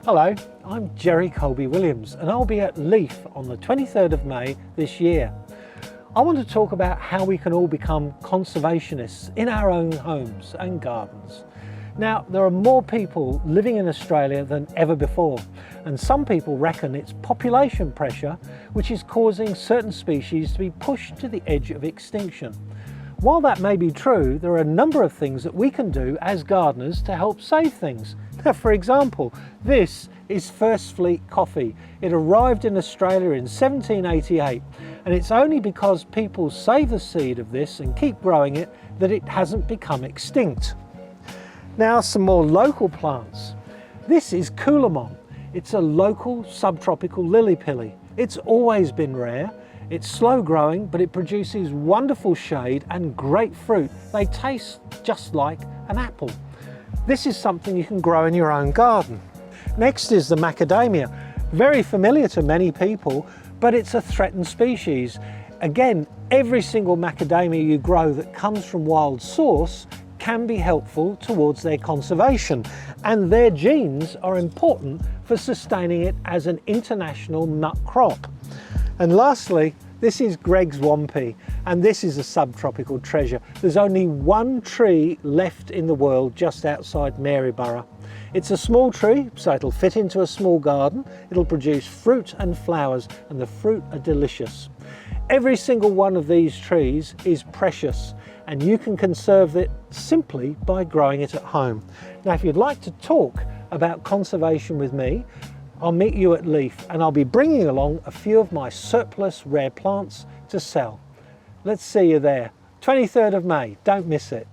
Hello, I'm Coleby Williams and I'll be at Leaf on the 23rd of May this year. I want to talk about how we can all become conservationists in our own homes and gardens. Now, there are more people living in Australia than ever before, and some people reckon it's population pressure which is causing certain species to be pushed to the edge of extinction. While that may be true, there are a number of things that we can do as gardeners to help save things. Now, for example, this is First Fleet coffee. It arrived in Australia in 1788, and it's only because people save the seed of this and keep growing it that it hasn't become extinct. Now, some more local plants. This is Coolamon. It's a local subtropical lily-pilly. It's always been rare. It's slow growing, but it produces wonderful shade and great fruit. They taste just like an apple. This is something you can grow in your own garden. Next is the macadamia. Very familiar to many people, but it's a threatened species. Again, every single macadamia you grow that comes from wild source can be helpful towards their conservation, and their genes are important for sustaining it as an international nut crop. And lastly, this is Greg's Woompy, and this is a subtropical treasure. There's only one tree left in the world just outside Maryborough. It's a small tree, so it'll fit into a small garden. It'll produce fruit and flowers, and the fruit are delicious. Every single one of these trees is precious, and you can conserve it simply by growing it at home. Now, if you'd like to talk about conservation with me, I'll meet you at Leaf, and I'll be bringing along a few of my surplus rare plants to sell. Let's see you there. 23rd of May, don't miss it.